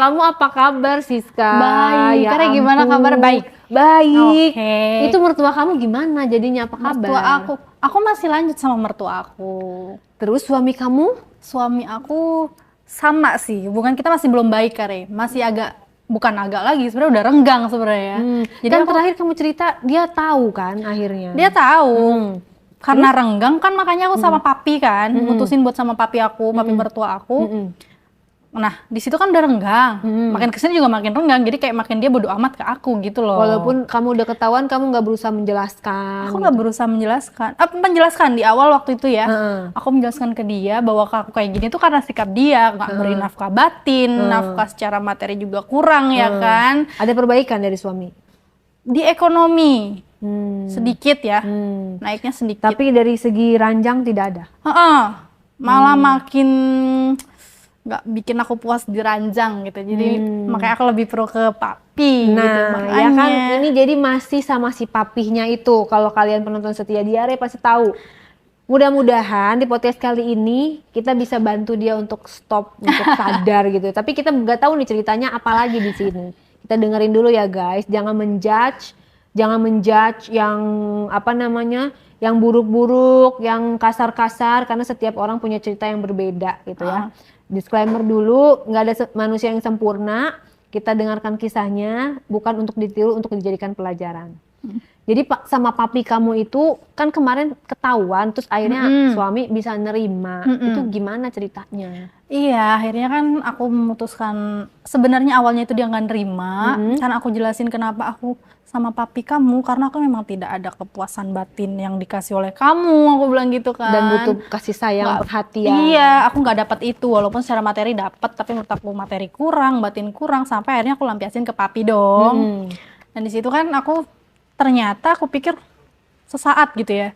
Kamu apa kabar, Siska? Baik, Ya Kare gimana ampun. kabar? Baik. Baik. Oke. Itu mertua kamu gimana jadinya, apa Mertua kabar? aku masih lanjut sama mertua aku. Terus suami kamu? Suami aku sama sih, hubungan kita masih belum baik, Kare. Masih bukan agak lagi, sebenarnya udah renggang sebenarnya. Jadi Kan aku, terakhir kamu cerita dia tahu kan akhirnya. dia tahu. Hmm. Karena renggang kan makanya aku sama papi kan, mutusin buat sama papi aku, papi mertua aku. Mm-mm. Nah, di situ kan udah renggang. Makin kesini juga makin renggang. Jadi kayak makin dia bodo amat ke aku gitu loh. Walaupun kamu udah ketahuan, kamu nggak berusaha menjelaskan. Aku nggak berusaha menjelaskan di awal waktu itu ya. Heeh. Aku menjelaskan ke dia bahwa aku kayak gini tuh karena sikap dia, nggak beri nafkah batin, nafkah secara materi juga kurang ya kan. Ada perbaikan dari suami. Di ekonomi sedikit ya, naiknya sedikit. Tapi dari segi ranjang tidak ada. Heeh. Malah makin nggak bikin aku puas di ranjang gitu. Jadi makanya aku lebih pro ke papi gitu. Nah, ya kan ini jadi masih sama si papihnya itu. Kalau kalian penonton setia Diare pasti tahu. Mudah-mudahan di podcast kali ini kita bisa bantu dia untuk stop, untuk sadar gitu. Tapi kita nggak tahu nih ceritanya apa lagi di sini. Kita dengerin dulu ya guys. Jangan menjudge yang apa namanya, yang buruk-buruk, yang kasar-kasar, karena setiap orang punya cerita yang berbeda gitu ya. Disclaimer dulu, nggak ada manusia yang sempurna. Kita dengarkan kisahnya, bukan untuk ditiru, untuk dijadikan pelajaran. Jadi sama papi kamu itu kan kemarin ketahuan, terus akhirnya suami bisa nerima. Itu gimana ceritanya? Iya, akhirnya kan aku memutuskan, sebenarnya awalnya itu dia nggak nerima, karena aku jelasin kenapa aku sama papi kamu, karena aku memang tidak ada kepuasan batin yang dikasih oleh kamu, aku bilang gitu kan. Dan butuh kasih sayang, perhatian. Iya, aku nggak dapat itu, walaupun secara materi dapat, tapi menurut aku materi kurang, batin kurang, sampai akhirnya aku lampiasin ke papi dong. Dan di situ kan ternyata aku pikir sesaat gitu ya,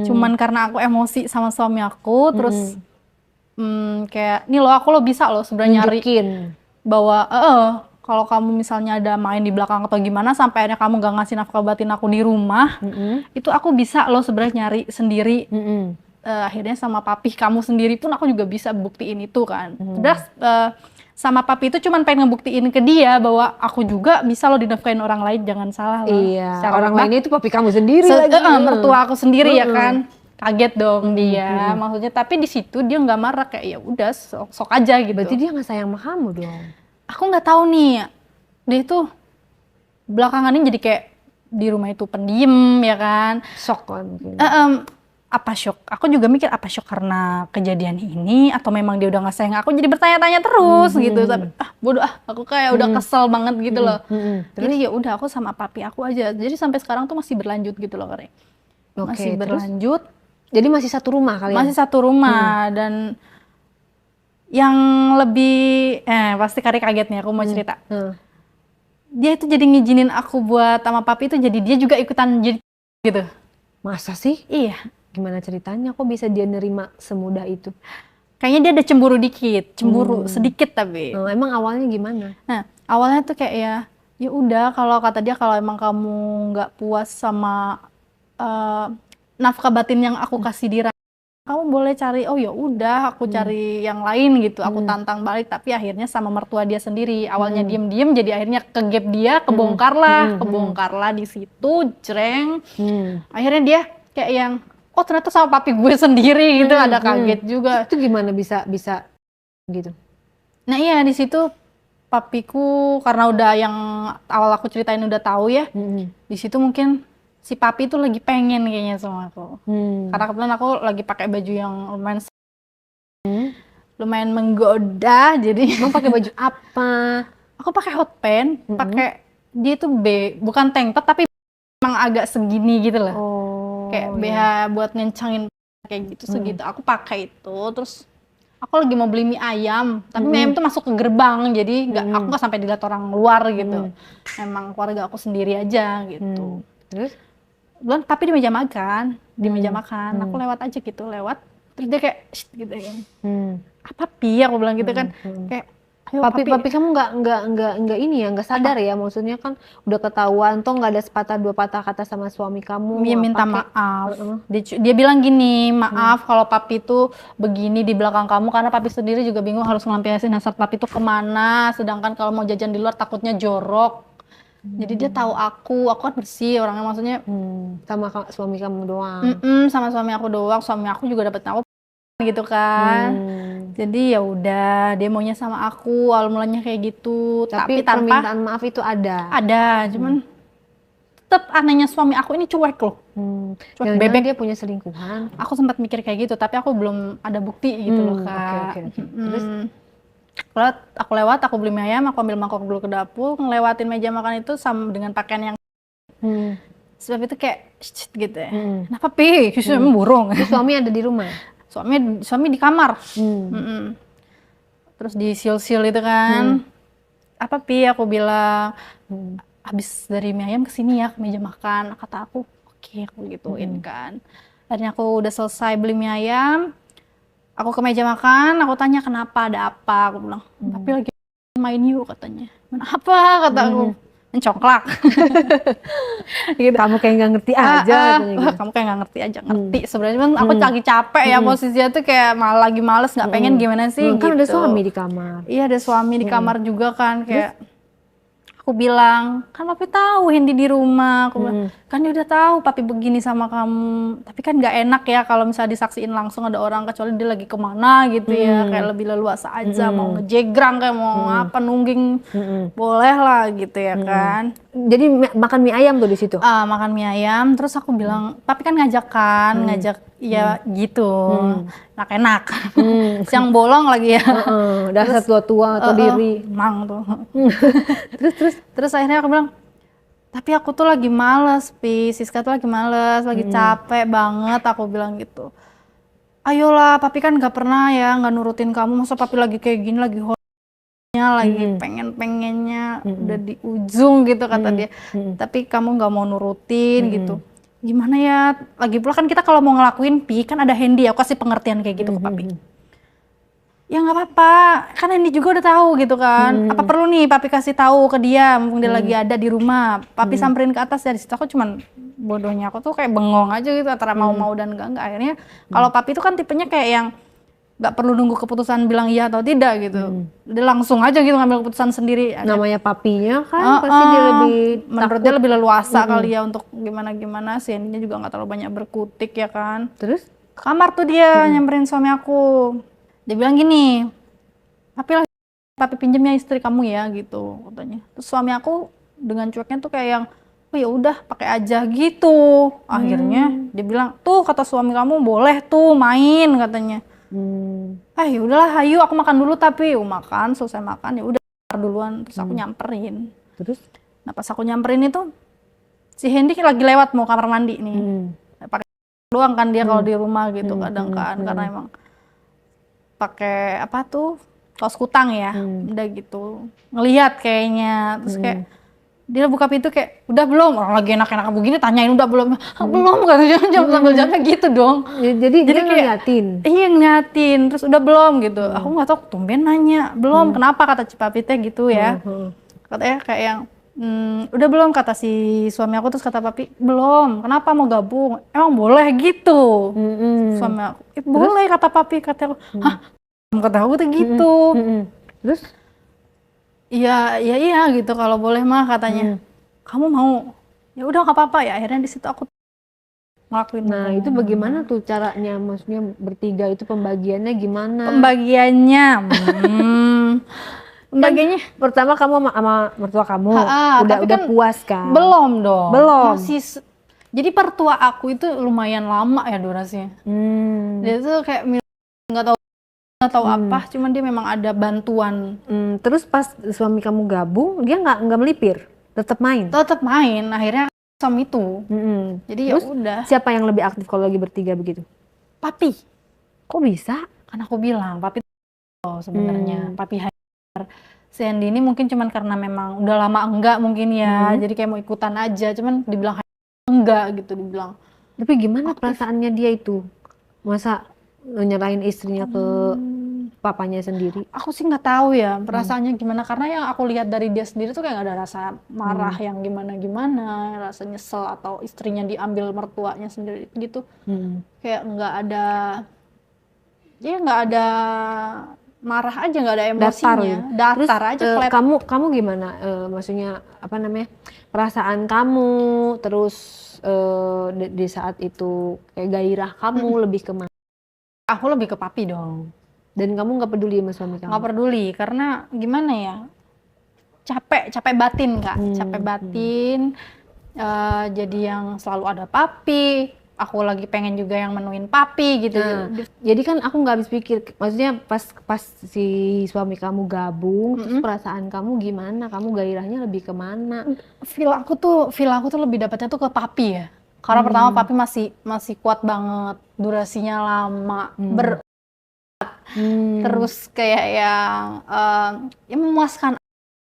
cuman karena aku emosi sama suami aku, terus kayak nih aku bisa sebenarnya nyari bahwa kalau kamu misalnya ada main di belakang atau gimana sampai akhirnya kamu gak ngasih nafkah batin aku di rumah, itu aku bisa sebenarnya nyari sendiri. Akhirnya sama papi kamu sendiri pun aku juga bisa buktiin itu kan. Terus sama papi itu cuman pengen ngebuktiin ke dia bahwa aku juga bisa dinafkahin orang lain, jangan salah loh. Iya, orang lainnya itu papi kamu sendiri lagi. Mertua aku sendiri ya kan. Kaget dong dia, maksudnya. Tapi di situ dia nggak marah, kayak ya udah sok aja gitu. Berarti dia nggak sayang sama kamu dong? Aku nggak tahu nih, dia itu belakangan ini jadi kayak di rumah itu pendiam ya kan. Shock kan mungkin. Apa shock? Aku juga mikir apa shock karena kejadian ini atau memang dia udah nggak sayang aku, jadi bertanya-tanya terus gitu. Tapi bodoh aku kayak udah kesel banget gitu loh. Jadi ya udah aku sama papi aku aja. Jadi sampai sekarang tuh masih berlanjut gitu loh, Kare. Masih berlanjut. Jadi masih satu rumah kalian? Masih satu rumah. Dan yang lebih pasti Kare kaget nih, aku mau cerita. Dia itu jadi ngizinin aku buat sama papi itu, jadi dia juga ikutan jadi gitu. Masa sih? Iya. Gimana ceritanya? Kok bisa dia nerima semudah itu? Kayaknya dia ada cemburu dikit, cemburu sedikit tapi. Emang awalnya gimana? Nah, awalnya tuh kayak ya udah, kalau kata dia kalau emang kamu nggak puas sama nafkah batin yang aku kasih di kamu boleh cari, ya udah aku cari yang lain gitu, aku tantang balik. Tapi akhirnya sama mertua dia sendiri, awalnya diem-diem, jadi akhirnya kegap dia, kebongkar lah di situ, jreng. Akhirnya dia kayak yang, ternyata sama papi gue sendiri gitu, ada kaget juga. Itu gimana bisa gitu? Nah iya, di situ papiku karena udah yang awal aku ceritain udah tahu ya, di situ mungkin si papi tuh lagi pengen kayaknya sama aku. Karena kebetulan aku lagi pakai baju yang lumayan menggoda, jadi. Emang pakai baju apa? Aku pakai hot pants, pakai dia tuh bukan tank top tapi emang agak segini gitu loh. Kayak BH buat ngencangin kayak gitu segitu. Aku pakai itu, terus aku lagi mau beli mie ayam, tapi mie ayam tuh masuk ke gerbang, jadi aku nggak sampai dilihat orang luar gitu. Emang keluarga aku sendiri aja gitu. Terus? Tapi di meja makan, aku lewat aja gitu, terus dia kayak gitu kan. Apa Pi? Aku bilang gitu kan, kayak Ayo, Papi kamu nggak ini ya, nggak sadar ya, maksudnya kan udah ketahuan, toh nggak ada sepatah dua patah kata sama suami kamu. Dia minta Apa kek? maaf. Dia bilang gini, maaf kalau papi tuh begini di belakang kamu, karena papi sendiri juga bingung harus ngelampiasin hasrat papi tuh kemana. Sedangkan kalau mau jajan di luar takutnya jorok. Jadi dia tahu aku kan bersih orangnya, maksudnya Sama suami kamu doang. sama suami aku doang. Suami aku juga dapat aku gitu kan. Jadi ya udah, dia maunya sama aku, awal mulanya kayak gitu. Tapi tanpa permintaan maaf itu ada. cuman tetap anehnya suami aku ini cuek loh. Cuek Jangan-jangan bebek. dia punya selingkuhan. Aku sempat mikir kayak gitu, tapi aku belum ada bukti gitu loh, Kak. Oke. Terus Aku lewat, aku beli mie ayam, aku ambil mangkok dulu ke dapur, ngelewatin meja makan itu sama dengan pakaian yang sebab itu kayak gitu ya. Kenapa pi? Burung. terus suami ada di rumah. Suami di kamar. Terus disil-sil itu kan. Apa pi? Aku bilang habis dari mie ayam kesini ya ke meja makan. Kata aku oke, aku gituin kan. Akhirnya aku udah selesai beli mie ayam, aku ke meja makan, aku tanya kenapa, ada apa. Aku bilang tapi lagi main yuk katanya. Kenapa? Kata aku mencongklak. Gitu. Kamu kayak nggak ngerti aja katanya gitu. Kamu kayak nggak ngerti aja. Ngerti sebenarnya, cuman aku lagi capek ya, posisinya tuh kayak lagi males, nggak pengen gimana sih Kan gitu. ada suami di kamar. Iya, ada suami di kamar juga kan. Kayak aku bilang, kan papi tahu Hendy di rumah. Aku bilang, kan dia udah tahu papi begini sama kamu. Tapi kan nggak enak ya kalau misalnya disaksiin langsung ada orang, kecuali dia lagi kemana gitu ya. Kayak lebih leluasa aja, mau ngejegrang kayak mau apa, nungging. Boleh lah gitu ya kan. Jadi makan mie ayam tuh di situ. Makan mie ayam, terus aku bilang, papi kan ngajak ya gitu, enak-enak. Siang bolong lagi ya. Dasar tua-tua atau diri. Mang tuh. Terus akhirnya aku bilang, tapi aku tuh lagi males, Siska tuh lagi males, lagi capek banget, aku bilang gitu. Ayolah, papi kan nggak pernah ya nggak nurutin kamu, masa papi lagi kayak gini, lagi lagi pengennya udah di ujung gitu kata dia. Tapi kamu nggak mau nurutin gitu. Gimana ya? Lagi pula kan kita kalau mau ngelakuin kan ada Hendy, aku kasih pengertian kayak gitu ke papi. Ya nggak apa-apa, kan Hendy juga udah tahu gitu kan. Apa perlu nih papi kasih tahu ke dia, mumpung dia lagi ada di rumah. Papi samperin ke atas, dari situ aku cuman bodohnya aku tuh kayak bengong aja gitu antara mau dan enggak. Akhirnya kalau papi itu kan tipenya kayak yang nggak perlu nunggu keputusan bilang iya atau tidak gitu. Dia langsung aja gitu ngambil keputusan sendiri. Namanya papinya kan pasti dia lebih menurut dia lebih leluasa kali ya untuk gimana si Hendy-nya juga nggak terlalu banyak berkutik ya kan. Terus ke kamar tuh dia nyamperin suami aku. Dia bilang gini, papi pinjemnya istri kamu ya gitu katanya. Terus suami aku dengan cueknya tuh kayak yang oh ya udah pakai aja gitu. Akhirnya dia bilang tuh kata suami kamu boleh tuh main katanya. Ya udahlah, ayo aku makan dulu, tapi makan selesai makan ya udah duluan, terus aku nyamperin. Terus nah pas aku nyamperin itu si Hendy lagi lewat mau kamar mandi nih. Pakai doang kan dia kalau di rumah gitu kadang kan, karena emang pakai apa tuh kaos kutang ya. Udah gitu ngelihat kayaknya, terus kayak dia buka pintu kayak udah belum, orang lagi enak-enak begini tanyain udah belum, belum katanya, sambil jamnya gitu dong. Jadi dia ngeliatin. Iya ngeliatin, terus udah belum gitu. Aku nggak tahu, tumben nanya belum, kenapa kata Cipapi teh gitu ya. Katanya kayak yang udah belum kata si suami aku, terus kata papi belum, kenapa mau gabung, emang boleh gitu. Suami aku boleh kata papi, kata aku hah, kata aku tuh gitu. Terus iya gitu, kalau boleh mah katanya. Kamu mau? Ya udah nggak apa-apa ya. Akhirnya di situ aku ngelakuin. Nah itu bagaimana tuh caranya? Maksudnya bertiga itu pembagiannya gimana? Pembagiannya, pembagiannya pertama kamu sama mertua kamu udah kan puas kan? Belum dong. Belum. Masih. Jadi pertua aku itu lumayan lama ya durasinya. Dia tuh kayak nggak tahu apa, cuman dia memang ada bantuan. Terus pas suami kamu gabung, dia nggak melipir, tetap main. Akhirnya suami itu. Jadi ya udah. Siapa yang lebih aktif kalau lagi bertiga begitu? Papi. Kok bisa? Kan aku bilang papi sebenarnya. Papi si Hendy ini mungkin cuman karena memang udah lama enggak mungkin ya. Jadi kayak mau ikutan aja, cuman dibilang enggak gitu dibilang. Tapi gimana perasaannya dia itu? Masa nyerahin istrinya ke papanya sendiri? Aku sih nggak tahu ya perasaannya gimana, karena yang aku lihat dari dia sendiri tuh kayak nggak ada rasa marah yang gimana-gimana, rasa nyesel atau istrinya diambil mertuanya sendiri gitu. Kayak nggak ada, ya nggak ada marah aja, nggak ada Datar emosinya, gitu. Terus datar aja flat. kamu gimana? Maksudnya apa namanya? Perasaan kamu, terus di saat itu kayak gairah kamu lebih ke mana? Aku lebih ke papi dong. Dan kamu nggak peduli sama suami kamu? Nggak peduli, karena gimana ya, capek batin Kak, capek batin. Jadi yang selalu ada papi, aku lagi pengen juga yang menuin papi gitu. Jadi kan aku nggak habis pikir, maksudnya pas si suami kamu gabung, terus perasaan kamu gimana? Kamu gairahnya lebih kemana? Feel aku tuh lebih dapatnya tuh ke papi ya. Karena pertama papi masih kuat banget, durasinya lama, terus kayak yang ya memuaskan.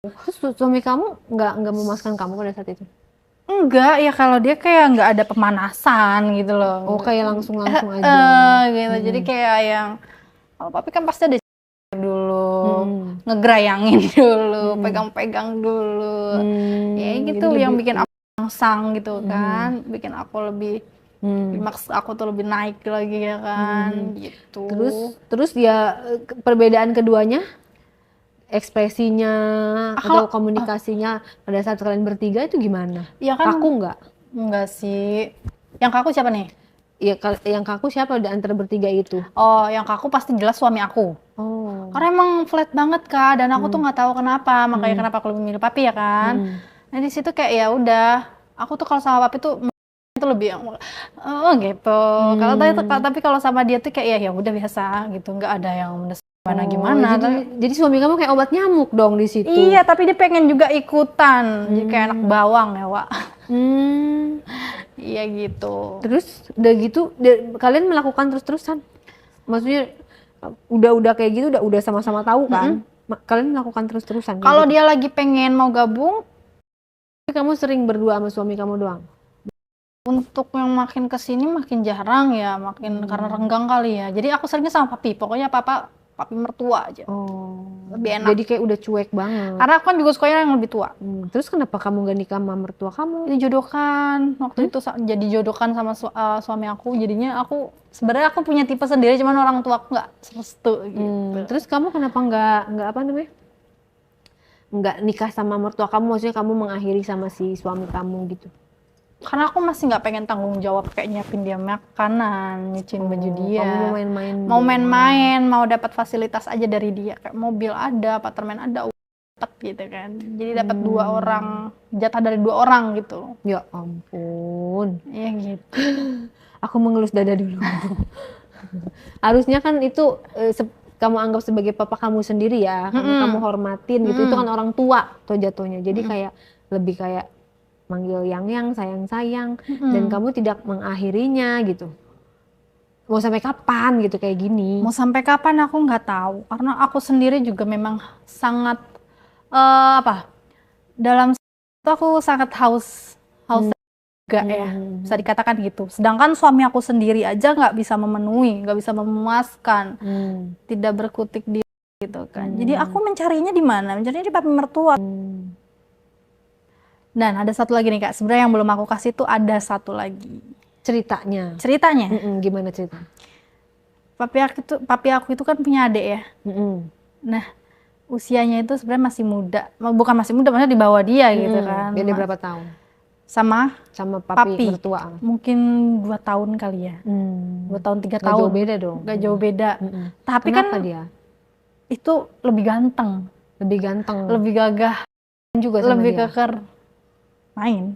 Terus suami kamu nggak memuaskan kamu pada saat itu? Enggak, ya kalau dia kayak nggak ada pemanasan gitu loh. Oh, kayak langsung aja. Gitu. Jadi kayak yang kalau papi kan pasti ada dulu, ngegerayangin dulu, pegang-pegang dulu. Ya gitu yang bikin aku langsang gitu kan, bikin aku lebih maks aku tuh lebih naik lagi ya kan, gitu. Terus ya perbedaan keduanya, ekspresinya atau komunikasinya pada saat kalian bertiga itu gimana? Ya kan, kaku nggak? Enggak sih. Yang kaku siapa nih? Ya, yang kaku siapa di antara bertiga itu? Oh, yang kaku pasti jelas suami aku. Oh. Karena emang flat banget Kak, dan aku tuh nggak tahu kenapa, makanya kenapa aku lebih milih papi ya kan. Nah di situ kayak ya udah, aku tuh kalau sama papi tuh itu lebih gitu. Tapi kalau sama dia tuh kayak ya udah biasa gitu, nggak ada yang gimana. Jadi suami kamu kayak obat nyamuk dong di situ. Iya, tapi dia pengen juga ikutan, jadi kayak anak bawang ya Wak. Iya gitu. Terus udah gitu kalian melakukan terus-terusan. Maksudnya udah kayak gitu udah sama-sama tahu kan? Kalian melakukan terus-terusan. Kalau dia lagi pengen mau gabung, kamu sering berdua sama suami kamu doang? Untuk yang makin kesini makin jarang ya, makin karena renggang kali ya. Jadi aku seringnya sama papi, pokoknya papi mertua aja. Lebih enak. Jadi kayak udah cuek banget. Karena aku kan juga sukanya yang lebih tua. Terus kenapa kamu gak nikah sama mertua kamu? Dijodohkan waktu itu, jadi jodohkan sama suami aku. Jadinya sebenarnya aku punya tipe sendiri, cuman orang tua aku nggak restu gitu. Terus kamu kenapa nggak apa namanya? Nggak nikah sama mertua kamu, maksudnya kamu mengakhiri sama si suami kamu gitu? Karena aku masih nggak pengen tanggung jawab kayak nyiapin dia makanan, nyuciin baju dia. Kamu mau main-main, mau dapat fasilitas aja dari dia, kayak mobil ada, apartemen ada, dapat gitu kan. Jadi dapat 2 orang, jatah dari 2 orang gitu. Ya ampun. Iya gitu. Aku mengelus dada dulu. Harusnya kan itu kamu anggap sebagai papa kamu sendiri ya, kamu hormatin gitu. Itu kan orang tua tuh jatuhnya. Jadi kayak lebih kayak manggil yang sayang-sayang, dan kamu tidak mengakhirinya gitu. Mau sampai kapan gitu kayak gini? Mau sampai kapan aku nggak tahu, karena aku sendiri juga memang sangat dalam itu aku sangat haus juga ya, bisa dikatakan gitu. Sedangkan suami aku sendiri aja nggak bisa memenuhi, nggak bisa memuaskan, tidak berkutik di gitu kan. Jadi aku mencarinya di mana? Mencarinya di papi mertua. Dan ada satu lagi nih Kak, sebenarnya yang belum aku kasih tuh ada satu lagi. Ceritanya? Gimana cerita? Papi aku itu kan punya adik ya. Nah, usianya itu sebenarnya masih muda. Bukan masih muda, maksudnya di bawah dia gitu kan. Beda berapa tahun? Sama papi mertua? Mungkin 2 tahun kali ya. 2 tahun, 3 tahun. Gak jauh beda dong? Gak jauh beda. Tapi kenapa kan dia? Itu lebih ganteng. Lebih gagah. Juga sama lebih dia? keker. Main.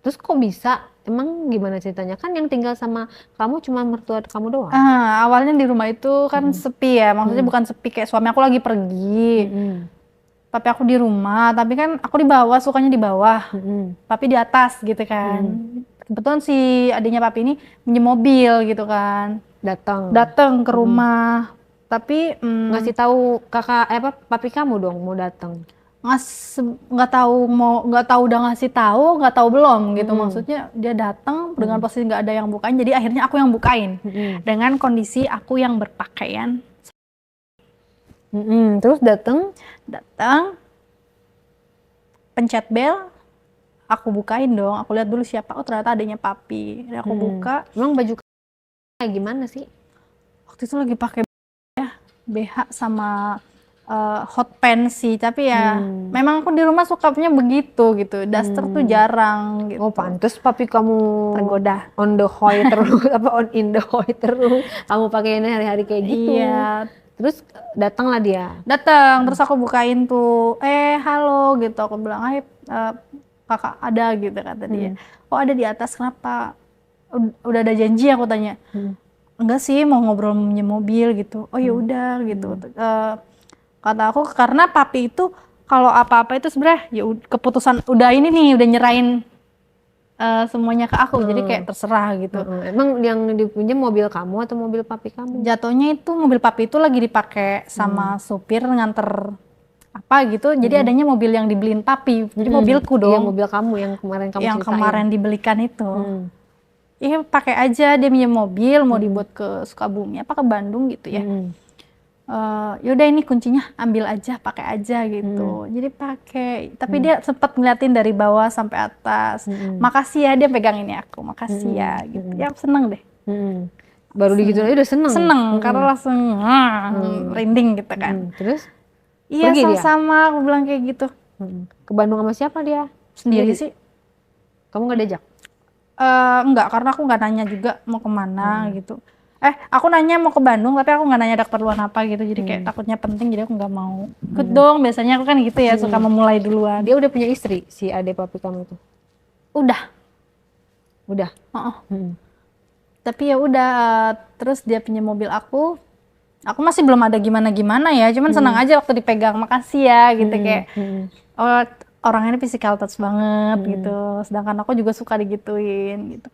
Terus kok bisa? Emang gimana ceritanya? Kan yang tinggal sama kamu cuma mertua kamu doang? Awalnya di rumah itu kan sepi ya. Maksudnya bukan sepi kayak suami aku lagi pergi. Papi aku di rumah, tapi kan aku di bawah, sukanya di bawah. Papi di atas gitu kan. Kebetulan si adiknya papi ini pinjem mobil gitu kan. Datang ke rumah. Tapi ngasih tahu papi kamu dong mau datang? Nggak tahu udah ngasih tahu, nggak tahu belum gitu. Maksudnya dia datang dengan posisi nggak ada yang bukain, jadi akhirnya aku yang bukain dengan kondisi aku yang berpakaian. Terus datang. Pencet bel, aku bukain dong, aku lihat dulu siapa, oh ternyata adanya papi. Jadi aku buka. Emang baju kayak gimana sih? Waktu itu lagi pakai ya BH sama hot pants sih, tapi ya memang aku di rumah sukanya begitu gitu. Daster tuh jarang gitu. Oh pantes papi kamu tergoda on the hoy terus apa on in the hoy terus kamu pakainya hari-hari kayak gitu. Iya. Terus datanglah dia. Terus aku bukain tuh, halo gitu, aku bilang, hai kakak ada gitu kata dia. Oh ada di atas, kenapa? Udah ada janji, aku tanya. Enggak sih, mau ngobrol minjem mobil gitu. Oh ya udah gitu. Kata aku karena papi itu kalau apa-apa itu sebenarnya ya keputusan udah ini nih, udah nyerahin semuanya ke aku, jadi kayak terserah gitu. Emang yang dipinjam mobil kamu atau mobil papi kamu? Jatuhnya itu mobil papi itu lagi dipakai sama supir nganter apa gitu, jadi adanya mobil yang dibeliin papi, jadi mobilku dong. Iya, mobil kamu yang kemarin kamu yang ceritain. kemarin dibelikan itu. Iya pakai aja, dia minjem mobil mau dibuat ke Sukabumi apa ke Bandung gitu ya. Yaudah ini kuncinya ambil aja, pakai aja gitu. Jadi pakai, tapi dia sempat ngeliatin dari bawah sampai atas. Makasih ya, dia pegang ini aku, makasih ya gitu. Ya seneng deh. Baru digituin aja udah seneng. Seneng karena langsung merinding gitu kan. Terus? Iya sama-sama, aku bilang kayak gitu. Ke Bandung sama siapa dia? Sendiri sih. Kamu nggak diajak? Enggak, karena aku nggak nanya juga mau kemana gitu. Aku nanya mau ke Bandung, tapi aku nggak nanya ada keperluan apa gitu. Jadi kayak takutnya penting, jadi aku nggak mau. Ikut dong, biasanya aku kan gitu ya, suka memulai duluan. Dia udah punya istri, si adik papi kamu itu? Udah. Tapi ya udah, terus dia punya mobil aku. Aku masih belum ada gimana-gimana ya, cuman senang aja waktu dipegang, makasih ya gitu kayak. Oh, orangnya ini physical touch banget gitu. Sedangkan aku juga suka digituin gitu.